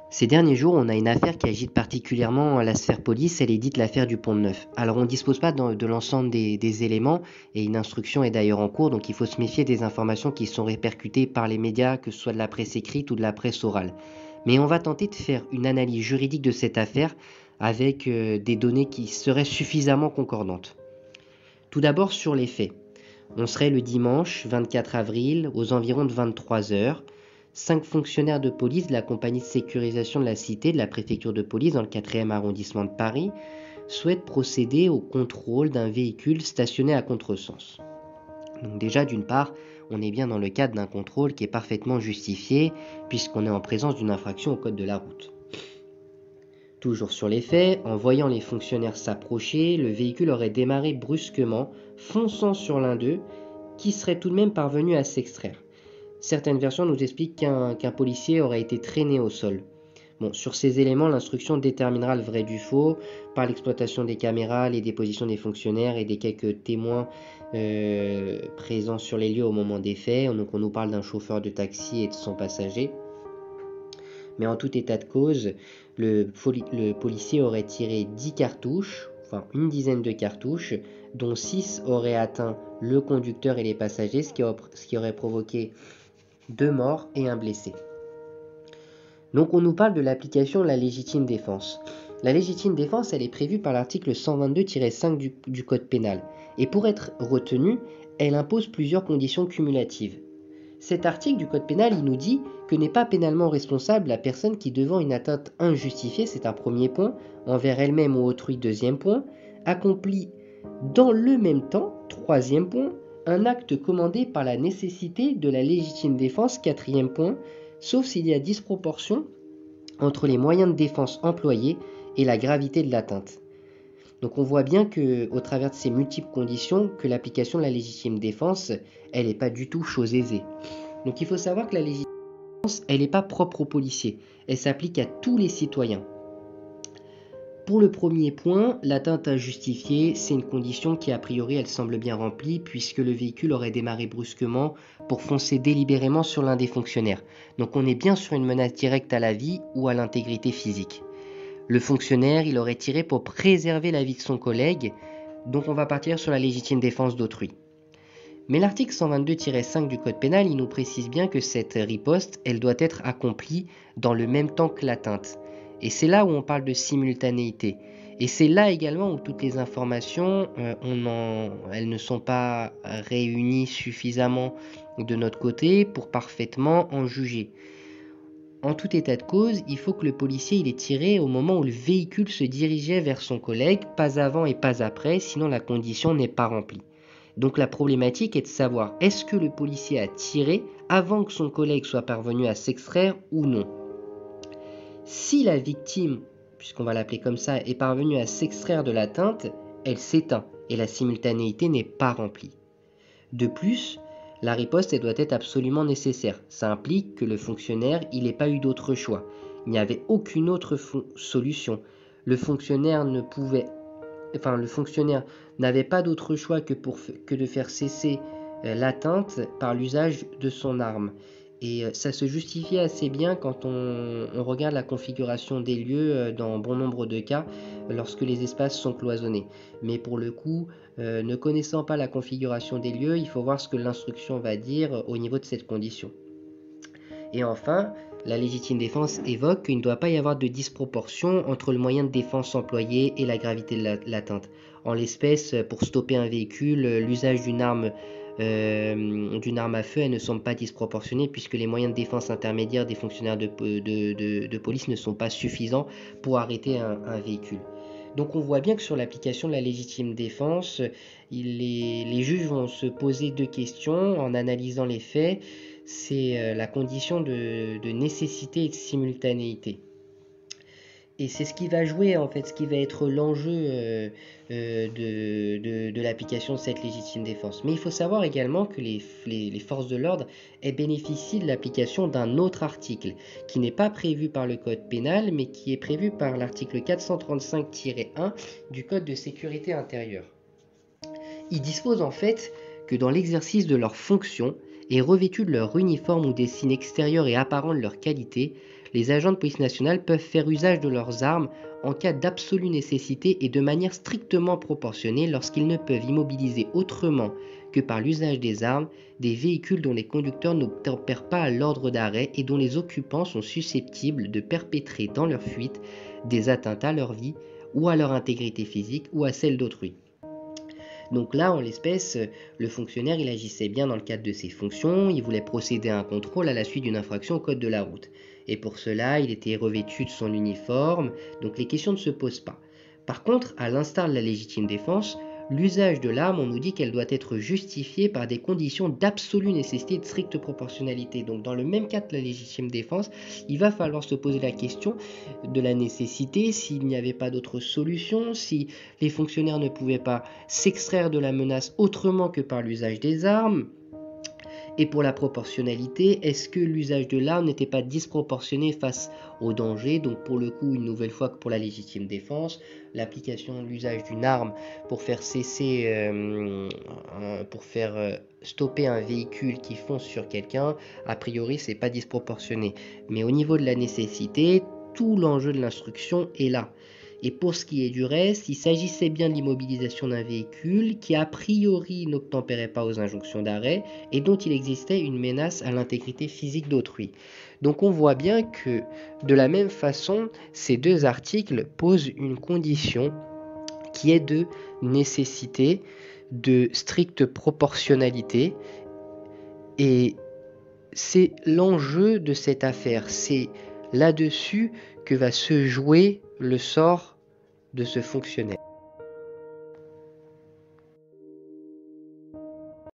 Ces derniers jours, on a une affaire qui agite particulièrement la sphère police, elle est dite l'affaire du Pont-de-Neuf. Alors on ne dispose pas de l'ensemble des éléments, et une instruction est d'ailleurs en cours, donc il faut se méfier des informations qui sont répercutées par les médias, que ce soit de la presse écrite ou de la presse orale. Mais on va tenter de faire une analyse juridique de cette affaire avec des données qui seraient suffisamment concordantes. Tout d'abord sur les faits. On serait le dimanche 24 avril aux environs de 23 heures. 5 fonctionnaires de police de la compagnie de sécurisation de la Cité de la préfecture de police dans le 4e arrondissement de Paris souhaitent procéder au contrôle d'un véhicule stationné à contresens. Donc déjà, d'une part, on est bien dans le cadre d'un contrôle qui est parfaitement justifié puisqu'on est en présence d'une infraction au code de la route. Toujours sur les faits, en voyant les fonctionnaires s'approcher, le véhicule aurait démarré brusquement, fonçant sur l'un d'eux, qui serait tout de même parvenu à s'extraire. Certaines versions nous expliquent qu'un policier aurait été traîné au sol. Bon, sur ces éléments, l'instruction déterminera le vrai du faux par l'exploitation des caméras, les dépositions des fonctionnaires et des quelques témoins présents sur les lieux au moment des faits. Donc on nous parle d'un chauffeur de taxi et de son passager. Mais en tout état de cause, le policier aurait tiré 10 cartouches, enfin une dizaine de cartouches, dont 6 auraient atteint le conducteur et les passagers, ce qui aurait provoqué 2 morts et un blessé. Donc on nous parle de l'application de la légitime défense. La légitime défense, elle est prévue par l'article 122-5 du Code pénal. Et pour être retenue, elle impose plusieurs conditions cumulatives. Cet article du Code pénal, il nous dit que n'est pas pénalement responsable la personne qui, devant une atteinte injustifiée, c'est un premier point, envers elle-même ou autrui, deuxième point, accomplit dans le même temps, troisième point, un acte commandé par la nécessité de la légitime défense, quatrième point, sauf s'il y a disproportion entre les moyens de défense employés et la gravité de l'atteinte. Donc on voit bien que, au travers de ces multiples conditions, que l'application de la légitime défense, elle n'est pas du tout chose aisée. Donc il faut savoir que la légitime défense, elle n'est pas propre aux policiers, elle s'applique à tous les citoyens. Pour le premier point, l'atteinte injustifiée, c'est une condition qui a priori elle semble bien remplie puisque le véhicule aurait démarré brusquement pour foncer délibérément sur l'un des fonctionnaires. Donc on est bien sur une menace directe à la vie ou à l'intégrité physique. Le fonctionnaire, il aurait tiré pour préserver la vie de son collègue, donc on va partir sur la légitime défense d'autrui. Mais l'article 122-5 du Code pénal, il nous précise bien que cette riposte, elle doit être accomplie dans le même temps que l'atteinte. Et c'est là où on parle de simultanéité. Et c'est là également où toutes les informations, elles ne sont pas réunies suffisamment de notre côté pour parfaitement en juger. En tout état de cause, il faut que le policier il ait tiré au moment où le véhicule se dirigeait vers son collègue, pas avant et pas après, sinon la condition n'est pas remplie. Donc la problématique est de savoir est-ce que le policier a tiré avant que son collègue soit parvenu à s'extraire ou non. Si la victime, puisqu'on va l'appeler comme ça, est parvenue à s'extraire de l'atteinte, elle s'éteint et la simultanéité n'est pas remplie. De plus, la riposte elle doit être absolument nécessaire. Ça implique que le fonctionnaire il n'ait pas eu d'autre choix. Il n'y avait aucune autre solution. Le fonctionnaire n'avait pas d'autre choix que de faire cesser l'atteinte par l'usage de son arme. Et ça se justifie assez bien quand on regarde la configuration des lieux dans bon nombre de cas lorsque les espaces sont cloisonnés. Mais pour le coup, ne connaissant pas la configuration des lieux, il faut voir ce que l'instruction va dire au niveau de cette condition. Et enfin, la légitime défense évoque qu'il ne doit pas y avoir de disproportion entre le moyen de défense employé et la gravité de l'atteinte. En l'espèce, pour stopper un véhicule, l'usage d'une arme à feu, elle ne semble pas disproportionnée puisque les moyens de défense intermédiaires des fonctionnaires de police ne sont pas suffisants pour arrêter un véhicule. Donc on voit bien que sur l'application de la légitime défense, les juges vont se poser deux questions en analysant les faits. C'est la condition de nécessité et de simultanéité. Et c'est ce qui va jouer, en fait, ce qui va être l'enjeu de l'application de cette légitime défense. Mais il faut savoir également que les forces de l'ordre bénéficient de l'application d'un autre article, qui n'est pas prévu par le Code pénal, mais qui est prévu par l'article 435-1 du Code de sécurité intérieure. Il dispose en fait que dans l'exercice de leurs fonctions, et revêtus de leur uniforme ou des signes extérieurs et apparents de leur qualité, Les agents de police nationale peuvent faire usage de leurs armes en cas d'absolue nécessité et de manière strictement proportionnée lorsqu'ils ne peuvent immobiliser autrement que par l'usage des armes des véhicules dont les conducteurs n'obtempèrent pas à l'ordre d'arrêt et dont les occupants sont susceptibles de perpétrer dans leur fuite des atteintes à leur vie ou à leur intégrité physique ou à celle d'autrui. Donc là, en l'espèce, le fonctionnaire, il agissait bien dans le cadre de ses fonctions, il voulait procéder à un contrôle à la suite d'une infraction au code de la route. Et pour cela, il était revêtu de son uniforme, donc les questions ne se posent pas. Par contre, à l'instar de la légitime défense, l'usage de l'arme, on nous dit qu'elle doit être justifiée par des conditions d'absolue nécessité et de stricte proportionnalité. Donc dans le même cas que la légitime défense, il va falloir se poser la question de la nécessité, s'il n'y avait pas d'autre solution, si les fonctionnaires ne pouvaient pas s'extraire de la menace autrement que par l'usage des armes. Et pour la proportionnalité, est-ce que l'usage de l'arme n'était pas disproportionné face au danger? Donc pour le coup, une nouvelle fois que pour la légitime défense, l'application de l'usage d'une arme pour faire cesser, pour faire stopper un véhicule qui fonce sur quelqu'un, a priori c'est pas disproportionné. Mais au niveau de la nécessité, tout l'enjeu de l'instruction est là. Et pour ce qui est du reste, il s'agissait bien de l'immobilisation d'un véhicule qui a priori n'obtempérait pas aux injonctions d'arrêt et dont il existait une menace à l'intégrité physique d'autrui. Donc on voit bien que de la même façon, ces deux articles posent une condition qui est de nécessité, de stricte proportionnalité, et c'est l'enjeu de cette affaire, c'est là-dessus que va se jouer le sort de ce fonctionnaire.